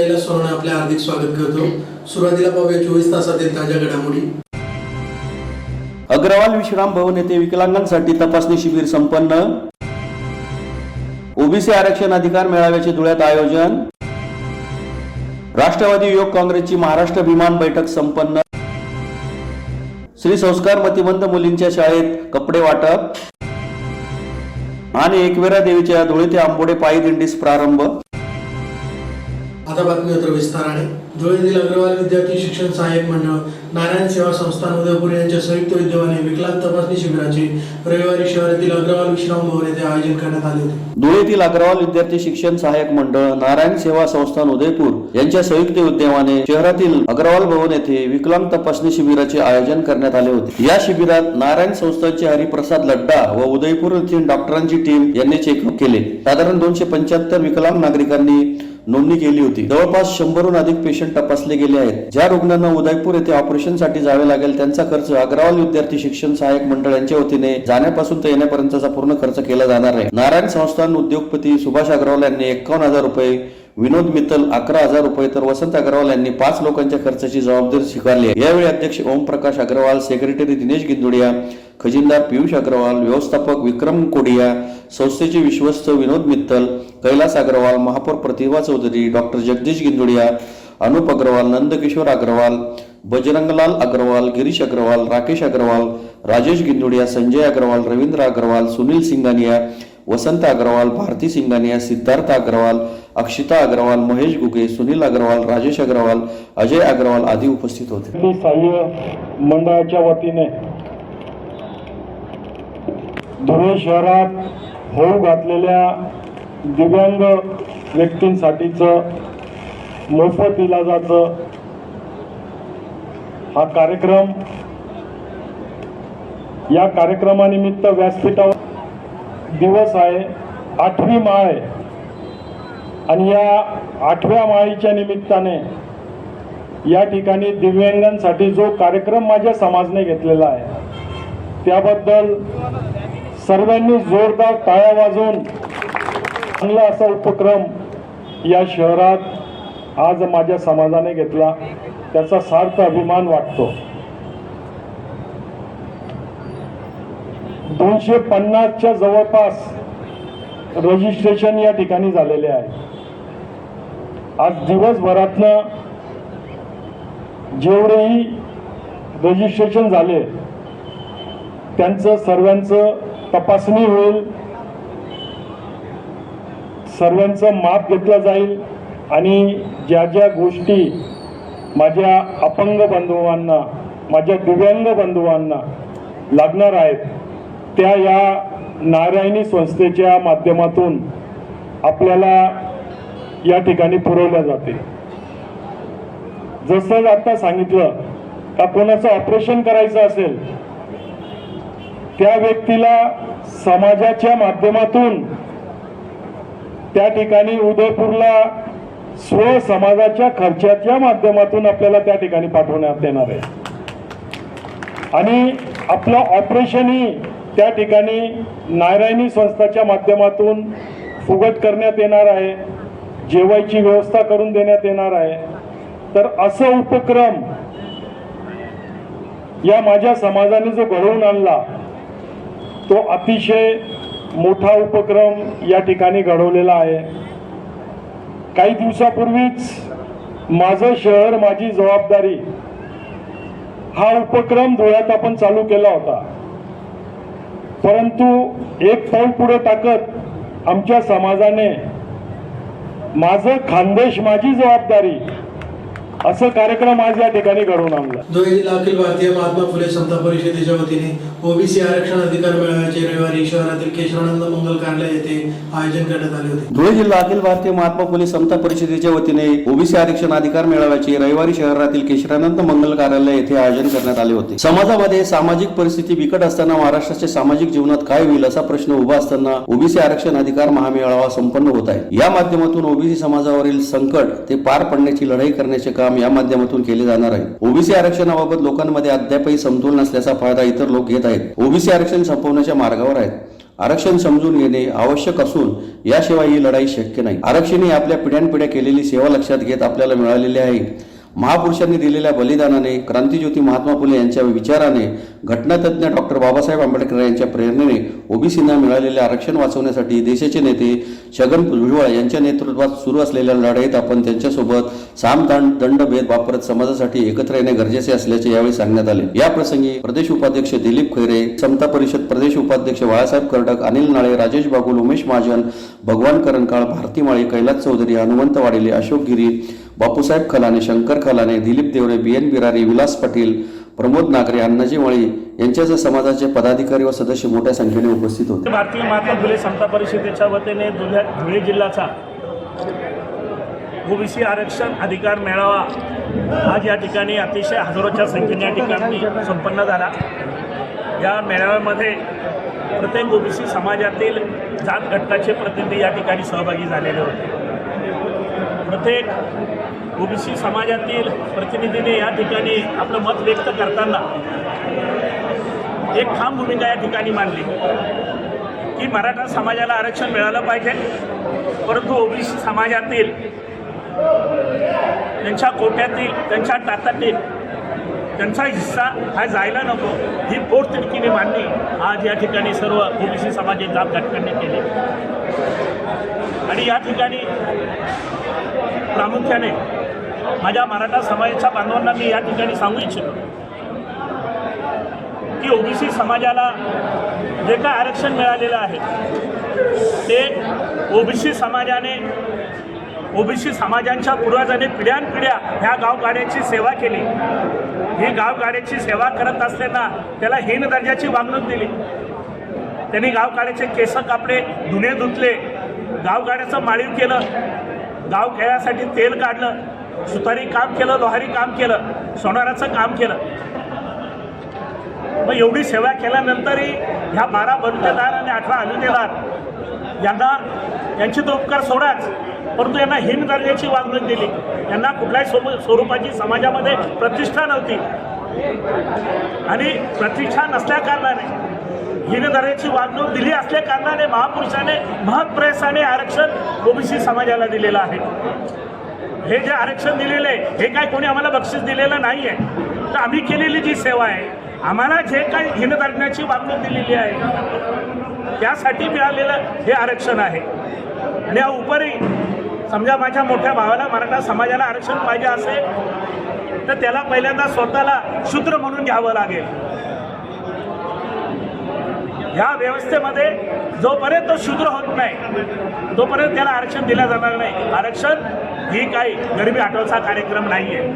कैलास सोनवणे आपले हार्दिक स्वागत करतो। सुरुवातीला पाहूया 24 तासातील ताज्या घडामोडी। अग्रवाल विश्राम भवन येथे विकलांगांसाठी तपासणी शिबिर संपन्न। ओबीसी आरक्षण अधिकार मेळाव्याचे धुळ्यात आयोजन। राष्ट्रवादी युवक काँग्रेसची महाराष्ट्र विमान बैठक संपन्न। श्री संस्कार मतिमंद मुलींच्या शाळेत कपडे वाटप आणि एकविरा देवीच्या धुळे ते आंबोडे पायी दिंडीस प्रारंभ। आता बातमीपत्र विस्ताराने। धुळेतील अग्रवाल विद्यार्थी शिक्षण सहाय्यक मंडळ, नारायण सेवा संस्थान उदयपूर यांच्या संयुक्त विद्यमाने विकलांग तपासणी शिबिराचे रविवारी शहरातील अग्रवाल विश्राम भवन येथे आयोजन करण्यात आले होते। धुळेतील अग्रवाल विद्यार्थी शिक्षण सहाय्यक मंडळ, नारायण सेवा संस्थान उदयपूर यांच्या संयुक्त विद्यमाने शहरातील अग्रवाल भवन येथे विकलांग तपासणी शिबिराचे आयोजन करण्यात आले होते। या शिबिरात नारायण संस्थानचे हरिप्रसाद लड्डा व उदयपूर येथील डॉक्टरांची टीम यांनी चेकअप केले। साधारण 275 विकलांग नागरिकांनी नोंदणी केली होती। जवळपास 100हून अधिक पेशंट तपासले गेले आहेत। ज्या रुग्णांना उदयपूर येथे ऑपरेशनसाठी जावे लागेल त्यांचा खर्च अग्रवाल विद्यार्थी शिक्षण सहाय्यक मंडळ यांच्या वतीने जाण्यापासून ते येण्यापर्यंतचा पूर्ण खर्च केला जाणार आहे। नारायण संस्थान उद्योगपती सुभाष अग्रवाल यांनी 51,000 रुपये, विनोद मित्तल 11,000 रुपये तर वसंत अग्रवाल यांनी 5 लोकांच्या खर्चाची जबाबदारी स्वीकारली आहे। यावेळी अध्यक्ष ओमप्रकाश अग्रवाल, सेक्रेटरी दिनेश गिंदुडिया, खजिनदार पियुष अग्रवाल, व्यवस्थापक विक्रम कोडिया, संस्थेचे विश्वस्त विनोद मित्तल, कैलास अग्रवाल, महापौर प्रतिभा चौधरी, डॉक्टर जगदीश गिंदुडिया, अनुप अग्रवाल, नंदकिशोर अग्रवाल, बजरंगलाल अग्रवाल, गिरीश अग्रवाल, राकेश अग्रवाल, राजेश गिंदुडिया, संजय अग्रवाल, रवींद्र अग्रवाल, सुनील सिंगानिया, वसंत अग्रवाल, भारती सिंगानिया, सिद्धार्थ अग्रवाल, अक्षिता अग्रवाल, महेश गुगे, सुनील अग्रवाल, राजेश अग्रवाल, अजय अग्रवाल आदी उपस्थित होते। सहाय्य मंडळाच्या वतीने धुळे शहरात होऊ घातलेल्या दिव्यांग व्यक्तींसाठीचं मोफत इलाजाचं हा कार्यक्रम, या कार्यक्रमानिमित्त व्यासपीठावर दिवस आहे, 8वी माळ आहे आणि या 8व्या माळीच्या निमित्ताने या ठिकाणी दिव्यांगांसाठी जो कार्यक्रम माझ्या समाजाने घेतलेला आहे त्याबद्दल सर्वांनी जोरदार टाळ्या वाजवून चांगला असा उपक्रम या शहरात आज माझ्या समाजाने घेतला, त्याचा सार्थ अभिमान वाटतो। 250च्या जवळपास रजिस्ट्रेशन या ठिकाणी झालेले आहे। आज दिवसभरातनं जेवढेही रजिस्ट्रेशन झाले त्यांचं सर्वांचं तपासणी होईल, सर्वांचं माप घेतलं जाईल आणि ज्या ज्या गोष्टी माझ्या अपंग बंधुवांना, माझ्या दिव्यांग बंधुवांना लागणार आहेत त्या या नारायणी संस्थेच्या माध्यमातून आपल्याला या ठिकाणी पुरवल्या जाते। जसं आता सांगितलं का कोणाचं ऑपरेशन करायचं असेल त्या व्यक्तीला समाजाच्या माध्यमातून त्या ठिकाणी उदयपूरला स्व समाजाच्या खर्चाच्या माध्यमातून आपल्याला त्या ठिकाणी पाठवण्यात येणार आहे आणि आपलं ऑपरेशनही त्या ठिकाणी नारायणी संस्थाच्या माध्यमातून फुकट करण्यात येणार आहे, जेवायची व्यवस्था करून देण्यात येणार आहे। तर असं उपक्रम या माझ्या समाजाने जो घडवून आणला तो अतिशय मोठा उपक्रम या ठिकाणी घडवलेला आहे। काही दिवसापूर्वीच माझं शहर माझी जबाबदारी हा उपक्रम धुळ्यात आपण चालू केला होता, परंतु एक पाऊल पुढे टाकत आमच्या समाजाने माझं खानदेश माझी जबाबदारी असं कार्यक्रम आज या ठिकाणी घडवून आणला। धुळे अखिल भारतीय महात्मा फुले समता परिषदेच्या वतीने ओबीसी आरक्षण अधिकार मेळाव्याचे रविवारी शहरातील केशरानंद मंगल कार्यालय येथे आयोजन करण्यात आले होते। धुळे जिल्हा अखिल भारतीय महात्मा फुले समता परिषदेच्या वतीने ओबीसी आरक्षण अधिकार मेळाव्याचे रविवारी शहरातील केशरानंद मंगल कार्यालय येथे आयोजन करण्यात आले होते। समाजामध्ये सामाजिक परिस्थिती बिकट असताना महाराष्ट्राच्या सामाजिक जीवनात काय होईल असा प्रश्न उभा असताना ओबीसी आरक्षण अधिकार महामेळावा संपन्न होत आहे। या माध्यमातून ओबीसी समाजावरील संकट ते पार पाडण्याची लढाई करण्याचे काम या माध्यमातून केले जाणार आहे। ओबीसी आरक्षणाबाबत लोकांमध्ये अद्यापही समतोल नसल्याचा फायदा इतर लोक घेत आहेत। ओबीसी आरक्षण संपवण्याच्या मार्गावर आहेत। आरक्षण समजून घेणे आवश्यक असून याशिवाय ही लढाई शक्य नाही. आरक्षण ही आपल्या पिढ्यानपिढ्या केलेली सेवा लक्षात घेत आपल्याला मिळालेले आहे. महापुरुषांनी दिलेल्या बलिदानाने, क्रांतिज्योती महात्मा फुले यांच्या विचाराने, घटनातज्ञ डॉक्टर बाबासाहेब आंबेडकर यांच्या प्रेरणेने ओबीसींना मिळालेले आरक्षण वाचवण्यासाठी देशाचे नेते छगन भुजबळ यांच्या नेतृत्वात सुरू असलेल्या लढाईत आपण त्यांच्यासोबत दंडभेद वापरत समाजासाठी एकत्र येणे गरजेचे असल्याचे यावेळी सांगण्यात आले. या प्रसंगी प्रदेश उपाध्यक्ष दिलीप खैरे, समता परिषद प्रदेश उपाध्यक्ष बाळासाहेब कर्डक, अनिल नाळे, राजेश बागुल, उमेश महाजन, भगवान करणकाळ, भारती माळी, कैलास चौधरी, हनुमंत वाडेले, अशोक गिरी, बापूसाहेब खलाने, शंकर खलाने, दिलीप देवरे, BN बिरारी, विलास पाटील, प्रमोद नागरे, अण्णाजी मळी यांच्यासह समाजाचे पदाधिकारी व सदस्य मोठ्या संख्येने उपस्थित होते. भारतीय महात्मा फुले समता परिषदेच्या वतीने धुळे जिल्ह्याचा ओबीसी आरक्षण अधिकार मेळावा आज या ठिकाणी अतिशय हजारोच्या संख्येने या ठिकाणी संपन्न झाला. या मेळाव्यामध्ये प्रत्येक ओबीसी समाजातील जात घटकाचे प्रतिनिधी या ठिकाणी सहभागी झालेले होते. प्रत्येक ओबीसी समाजातील प्रतिनिधीने या ठिकाणी आपलं मत व्यक्त करताना एक ठाम भूमिका या ठिकाणी मांडली की मराठा समाजाला आरक्षण मिळालं पाहिजे, परंतु ओबीसी समाजातील त्यांच्या कोट्यातील, त्यांच्या टाटातील त्यांचा हिस्सा हा जायला नको, ही पोटतिडकीने मांडणी आज या ठिकाणी सर्व ओबीसी समाजाच्या जात घटकांनी केली. आणि या ठिकाणी प्रामुख्याने माझ्या मराठा समाजाच्या बांधवांना मी या ठिकाणी सांगू इच्छितो की ओबीसी समाजाला जे काय आरक्षण मिळालेलं आहे ते ओबीसी समाजांच्या पूर्वजांनी पिढ्यानपिढ्या ह्या गावगाड्याची सेवा केली. ही गावगाड्याची सेवा करत असताना त्याला हीन दर्जाची वागणूक दिली. त्यांनी गावगाड्याचे केस कापले, धुणे धुतले, गावगाड्याचं माळीव केलं, गाव खेळासाठी तेल काढलं, सुतारी काम केलं, लोहारी काम केलं, सोनाराचं काम केलं. मग एवढी सेवा केल्यानंतरही ह्या 12 बलुतेदार आणि 18 अनुदेदार यांचे तो उपकार सोडाच, परंतु यांना हीन दर्जाची वागणूक दिली. यांना कुठल्याही स्वरूपाची समाजामध्ये प्रतिष्ठा नव्हती आणि प्रतिष्ठा नसल्या कारणाने हीन दर्जाची वागणूक दिली असल्या कारणाने महापुरुषाने महत्प्रयासाने आरक्षण ओबीसी समाजाला दिलेलं आहे. हे जे आरक्षण दिलेलं आहे हे काय कोणी आम्हाला बक्षीस दिलेलं नाही आहे, तर आम्ही केलेली जी सेवा आहे, आम्हाला जे काही हीन दर्जाची वागणूक दिलेली आहे त्यासाठी मिळालेलं हे आरक्षण आहे. आणि या उपरी समजा माझ्या मोठ्या भावाला मराठा समाजाला आरक्षण पाहिजे असेल तर त्याला पहिल्यांदा स्वतःला शूद्र म्हणून घ्यावं लागेल. ह्या व्यवस्थेमध्ये जोपर्यंत शूद्र होत नाही तोपर्यंत त्याला आरक्षण दिलं जाणार नाही. आरक्षण ही काही गरिबी हटवण्याचा कार्यक्रम नाही आहे,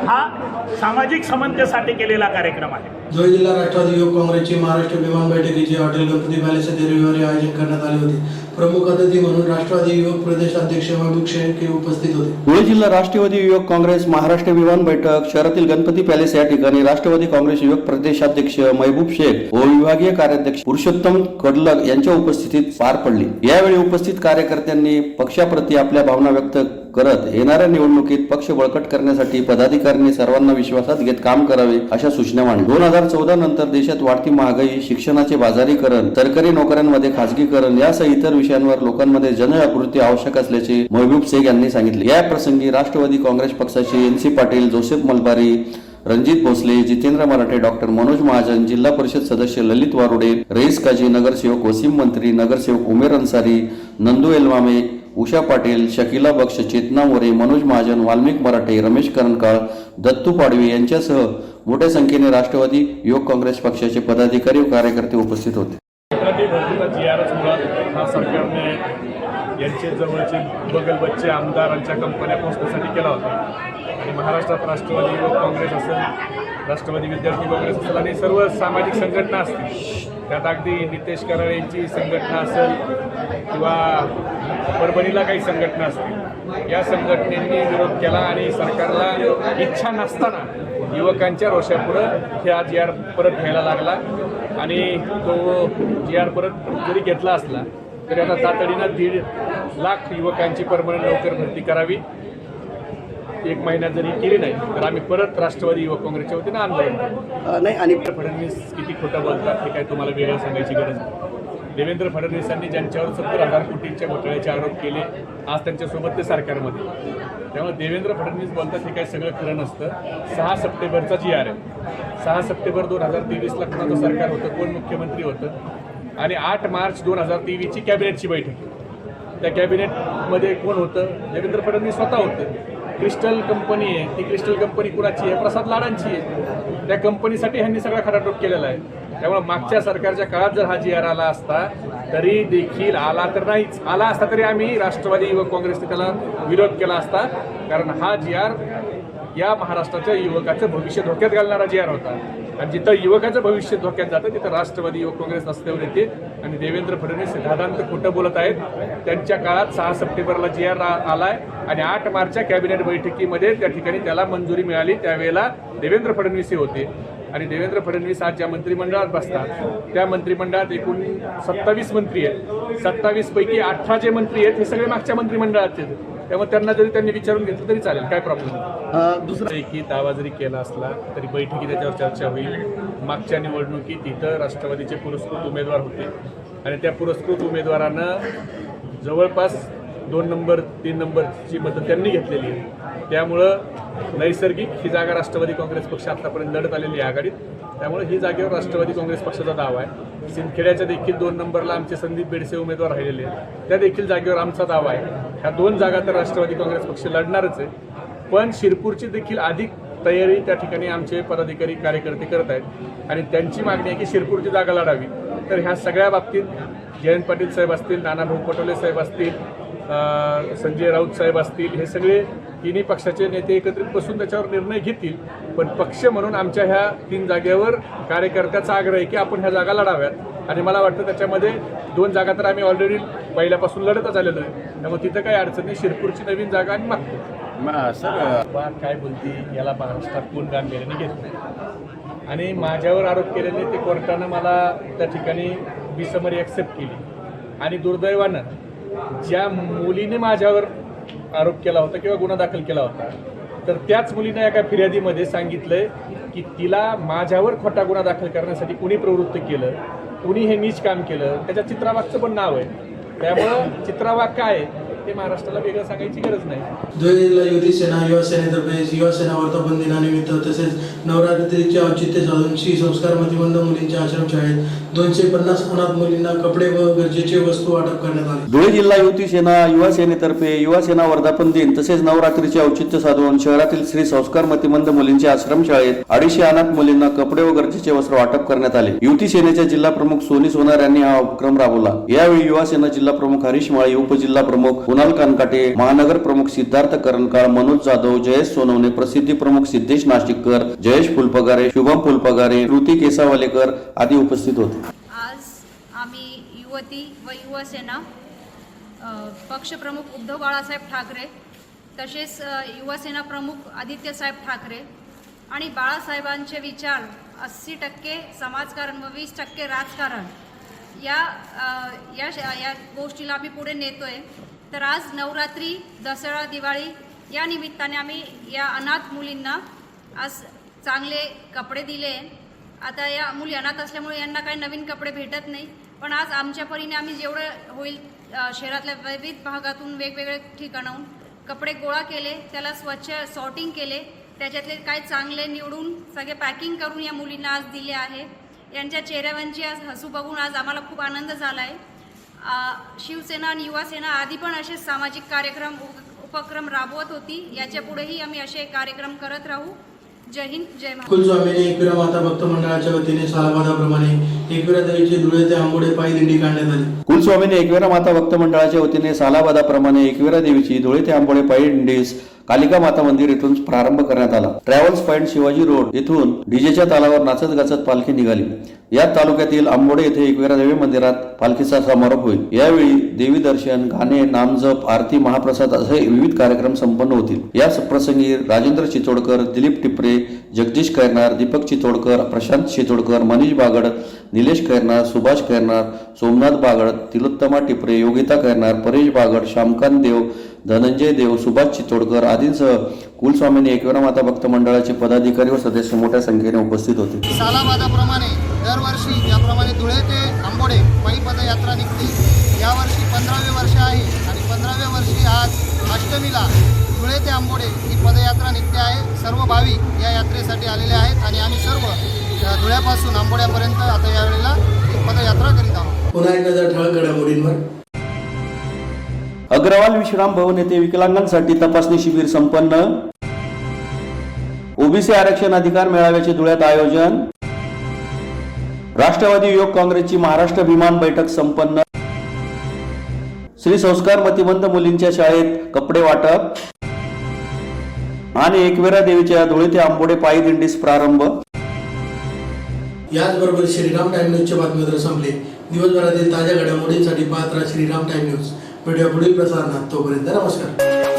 हा सामाजिक समन्वयासाठी केलेला कार्यक्रम आहे. धुळे जिल्हा राष्ट्रवादी युवक काँग्रेसची महाराष्ट्र विमान बैठकीचे हॉटेल गणपती पॅलेस येथे रविवारी आयोजन करण्यात आले होते. प्रमुख अतिथी म्हणून राष्ट्रवादी युवक प्रदेश अध्यक्ष महबूब शेख उपस्थित होते. धुळे जिल्हा राष्ट्रवादी युवक काँग्रेस महाराष्ट्र विमान बैठक शहरातील गणपती पॅलेस या ठिकाणी राष्ट्रवादी काँग्रेस युवक प्रदेशाध्यक्ष महबूब शेख व विभागीय कार्याध्यक्ष पुरुषोत्तम कडलग यांच्या उपस्थितीत पार पडली. यावेळी उपस्थित कार्यकर्त्यांनी पक्षाप्रती आपल्या भावना व्यक्त करत येणाऱ्या निवडणुकीत पक्ष बळकट करण्यासाठी पदाधिकाऱ्यांनी सर्वांना विश्वासात घेत काम करावे अशा सूचना मांडल्या. 2014 नंतर देशात वाढती महागाई, शिक्षणाचे बाजारीकरण, सरकारी नोकऱ्यांमध्ये खासगीकरण यासह इतर विषयांवर लोकांमध्ये जनजागृती आवश्यक असल्याचे महबूब शेख यांनी सांगितले. या प्रसंगी राष्ट्रवादी काँग्रेस पक्षाचे NC पाटील, जोसेफ मलबारी, रणजित भोसले, जितेंद्र मराठे, डॉक्टर मनोज महाजन, जिल्हा परिषद सदस्य ललित वारुडे, रईस काजी, नगरसेवक वसीम मंत्री, नगरसेवक उमेर अन्सारी, नंदू एलमामे, उषा पाटील, शकिला बक्ष, चेतना मोरे, मनोज महाजन, वाल्मिक मराठे, रमेश करणकाळ, दत्तू पाडवी यांच्यासह मोठ्या संख्येने राष्ट्रवादी युवक काँग्रेस पक्षाचे पदाधिकारी व कार्यकर्ते उपस्थित होते. हा सरकारने यांचे जवळचे बगलबच्चे आमदारांच्या कंपन्या पोचण्यासाठी केला होता आणि महाराष्ट्रात राष्ट्रवादी युवक काँग्रेस असेल, राष्ट्रवादी विद्यार्थी काँग्रेस असेल आणि सर्व सामाजिक संघटना असतील, त्यात अगदी नितेश कराळे यांची संघटना असेल किंवा परभणीला काही संघटना असतील, या संघटनेने विरोध केला आणि सरकारला इच्छा नसताना युवकांच्या रोषापुढं हे आज GR परत घ्यायला लागला आणि तो GR परत जरी घेतला असला तरी आता तातडीनं 1.5 लाख युवकांची परमनंट नोकर भरती करावी. 1 महिन्यात जरी केली नाही तर आम्ही परत राष्ट्रवादी युवक काँग्रेसच्या वतीनं आंदोलन नाही. आणि फडणवीस किती खोटं बोलतात हे काय तुम्हाला वेगळं सांगायची गरज नाही. देवेंद्र फडणवीसांनी ज्यांच्यावर 70,000 कोटींच्या घोटाळ्याचे आरोप केले, आज त्यांच्यासोबत ते सरकारमध्ये. त्यामुळे देवेंद्र फडणवीस बोलतात हे काही सगळं खरं नसतं. 6 सप्टेंबरचा GR आहे. 6 सप्टेंबर 2023ला कोणाचं सरकार होतं, कोण मुख्यमंत्री होतं, आणि 8 मार्च 2023ची कॅबिनेटची बैठक. त्या कॅबिनेटमध्ये कोण होतं? देवेंद्र फडणवीस स्वतः होते. क्रिस्टल कंपनी आहे, ती क्रिस्टल कंपनी कुणाची आहे? प्रसाद लाडांची आहे. त्या कंपनीसाठी ह्यांनी सगळा खटाटोप केलेला आहे. त्यामुळे मागच्या सरकारच्या काळात जर हा GR आला असता, तरी देखील आला तर नाहीच, आला असता तरी आम्ही राष्ट्रवादी युवक काँग्रेसने त्याला विरोध केला असता. कारण हा GR या महाराष्ट्राच्या युवकाचं भविष्य धोक्यात घालणारा GR होता. आणि जिथं युवकाचं भविष्य धोक्यात जातं तिथं राष्ट्रवादी युवक काँग्रेस रस्त्यावर येते. आणि देवेंद्र फडणवीस दादांत खोटं बोलत आहेत. त्यांच्या काळात 6 सप्टेंबरला GR आलाय आणि 8 मार्चच्या कॅबिनेट बैठकीमध्ये त्या ठिकाणी त्याला मंजुरी मिळाली. त्यावेळेला देवेंद्र फडणवीस हे होते. आणि देवेंद्र फडणवीस आज ज्या मंत्रिमंडळात बसतात त्या मंत्रिमंडळात एकूण 27 मंत्री आहेत. 27 पैकी 18 जे मंत्री आहेत हे सगळे मागच्या मंत्रिमंडळाचे आहेत. त्यामुळे त्यांना जरी त्यांनी विचारून घेतलं तरी चालेल, काय प्रॉब्लेम नाही. दुसरा की दावा जरी केला असला तरी बैठकीत त्याच्यावर चर्चा होईल. मागच्या निवडणुकीत इथं राष्ट्रवादीचे पुरस्कृत उमेदवार होते आणि त्या पुरस्कृत उमेदवारानं जवळपास 2 नंबर 3 नंबरची मतं त्यांनी घेतलेली आहे. त्यामुळं नैसर्गिक ही जागा राष्ट्रवादी काँग्रेस पक्ष आतापर्यंत लढत आलेली आहे आघाडीत. त्यामुळे ही जागेवर राष्ट्रवादी काँग्रेस पक्षाचा दावा आहे. सिंदखेड्याच्या देखील 2 नंबरला आमचे संदीप बेडसे उमेदवार राहिलेले आहेत, त्या देखील जागेवर आमचा दावा आहे. ह्या 2 जागा तर राष्ट्रवादी काँग्रेस पक्ष लढणारच आहे. पण शिरपूरची देखील अधिक तयारी त्या ठिकाणी आमचे पदाधिकारी कार्यकर्ते करत आहेत आणि त्यांची मागणी आहे की शिरपूरची जागा लढावी. तर ह्या सगळ्या बाबतीत जयंत पाटील साहेब असतील, नानाभाऊ पटोले साहेब असतील, संजय राऊत साहेब असतील, हे सगळे तिन्ही पक्षाचे नेते एकत्रित बसून त्याच्यावर निर्णय घेतील. पण पक्ष म्हणून आमच्या ह्या 3 जागेवर कार्यकर्त्याचा आग्रह आहे की आपण ह्या जागा लढाव्यात. आणि मला वाटतं त्याच्यामध्ये 2 जागा तर आम्ही ऑलरेडी पहिल्यापासून लढतच आलेलो आहे. त्यामुळे तिथं काही अडचण नाही. शिरपूरची नवीन जागा आम्ही मागतो. सर काय बोलती याला महाराष्ट्रात कोण गांभीर्याने घेत नाही. आणि माझ्यावर आरोप केलेले ते कोर्टानं मला त्या ठिकाणी बिसमरी ॲक्सेप्ट केली. आणि दुर्दैवानं ज्या मुलीने माझ्यावर आरोप केला होता किंवा गुन्हा दाखल केला होता, तर त्याच मुलीने एका फिर्यादीमध्ये सांगितलंय की तिला माझ्यावर खोटा गुन्हा दाखल करण्यासाठी कुणी प्रवृत्त केलं, कुणी हे नीच काम केलं. त्याच्या चित्रावागचं पण नाव आहे. त्यामुळं चित्रावाग काय आहे ते महाराष्ट्राला वेगळं सांगायची गरज नाही. धुळे जिल्हा युवती सेना युवा सेनेतर्फे युवा सेना वर्धापन दिनानिमित्त तसेच नवरात्रीचे औचित्य साधून श्री संस्कार मतिमंद मुलींच्या आश्रमशाळेत 250 अनाथ मुलींना कपडे व गरजेचे वस्तू वाटप करण्यात आले. धुळे जिल्हा युवती सेना युवा सेनेतर्फे युवा सेना वर्धापन दिन तसेच नवरात्रीचे औचित्य साधून शहरातील श्री संस्कार मतिमंद मुलींच्या आश्रमशाळेत 250 अनाथ मुलींना कपडे व गरजेचे वस्त्र वाटप करण्यात आले. युवती सेनेच्या जिल्हा प्रमुख सोनी सोनार यांनी हा उपक्रम राबवला. यावेळी युवा सेना जिल्हा प्रमुख हरीश माळी, उपजिल्हा प्रमुख कुणाल कानकाटे, महानगर प्रमुख सिद्धार्थ करणकाळ, मनोज जाधव, जयेश सोनवणे, प्रसिद्धी प्रमुख सिद्धेश नाशिककर, जयेश फुलपगारे, शुभम फुलपगारे, कृती केसावलेकर आदी उपस्थित होते. आज आम्ही युवती व युवा सेना पक्षप्रमुख उद्धव बाळासाहेब ठाकरे तसेच युवा सेना प्रमुख आदित्यसाहेब ठाकरे आणि बाळासाहेबांचे विचार 80% समाजकारण व 20% राजकारण या गोष्टीला आम्ही पुढे नेतोय. तर आज नवरात्री, दसरा, दिवाळी या निमित्ताने आम्ही या अनाथ मुलींना आज चांगले कपडे दिले. आता या मुली अनाथ असल्यामुळे यांना काही नवीन कपडे भेटत नाही, पण आज आमच्या परीने आम्ही जेवढं होईल शहरातल्या विविध भागातून वेगवेगळे ठिकाणाहून कपडे गोळा केले, त्याला स्वच्छ सॉर्टिंग केले, त्याच्यातले काही चांगले निवडून सगळे पॅकिंग करून या मुलींना आज दिले आहे. यांच्या चेहऱ्यावरची आज हसू बघून आज आम्हाला खूप आनंद झाला आहे. शिवसेना आणि युवा सेना आधी पण असे सामाजिक कार्यक्रम उपक्रम राबवत होती. याच्या पुढेही आम्ही असे कार्यक्रम करत राहू. जय हिंद, जय महाराष्ट्र. कुलस्वामीने एकविरा माता भक्त मंडळाच्या वतीने सालाबादाप्रमाणे एकविरा देवीची धुळे ते आंबोडे पायी दिंडी काढण्यात आली. कुलस्वामीने एकविरा माता भक्त मंडळाच्या वतीने सालाबादाप्रमाणे एकविरा देवीची धुळे ते आंबोडे पायी दिंडीस कालिका माता मंदिर येथून प्रारंभ करण्यात आला. ट्रॅव्हल्स पॉइंट शिवाजी रोड येथून डीजेच्या तालावर नाचत गाचत पालखी निघाली. या तालुक्यातील आंबोडे येथे एकविरा देवी मंदिरात पालखीचा समारोप होईल. यावेळी देवी दर्शन, गाणे, नामजप, आरती, महाप्रसाद असे विविध कार्यक्रम संपन्न होतील. या प्रसंगी राजेंद्र चिचोडकर, दिलीप टिपरे, जगदीश खैरनार, दीपक चितोडकर, प्रशांत चितोडकर, मनीष बागड, निलेश खैरनार, सुभाष खैरनार, सोमनाथ बागड, तिलोत्तमा टिपरे, योगिता खैरनार, परेश बागड, श्यामकांत देव, धनंजय देव, सुभाष चितोडकर आदींसह कुलस्वामिनी एकविरा माता भक्त मंडळाचे पदाधिकारी व सदस्य मोठ्या संख्येने उपस्थित होते. सालाबादाप्रमाणे दरवर्षी याप्रमाणे धुळे ते आंबोडे पायी पदयात्रा निघते. यावर्षी 15वे वर्ष आहे आणि 15व्या वर्षी आज अष्टमीला धुळे ते आंबोडे ही पदयात्रा निघते आहे. सर्व भाविक या यात्रेसाठी आलेले आहेत आणि आम्ही सर्व धुळ्यापासून आंबोड्यापर्यंत आता यावेळेला ही पदयात्रा करीत आहोत. पुन्हा एक नजर ठळक घडामोडींवर. अग्रवाल विश्राम भवन येथे विकलांगांसाठी तपासणी शिबिर संपन्न. ओबीसी आरक्षण अधिकार मेळाव्याचे धुळ्यात आयोजन. राष्ट्रवादी युवक काँग्रेसची महाराष्ट्र विमान बैठक संपन्न. श्री संस्कार मतिमंद मुलींच्या शाळेत कपडे वाटप. आणि एकविरा देवीच्या धुळे ते आंबोडे पायी दिंडीस प्रारंभ. याचबरोबर श्रीराम टाइम न्यूजचे बातमीपत्र संपले. दिवसभरातील ताज्या घडामोडींसाठी पाहत राहा श्रीराम टाइम न्यूज. भेटूया पुढील प्रसारणात. तोपर्यंत नमस्कार.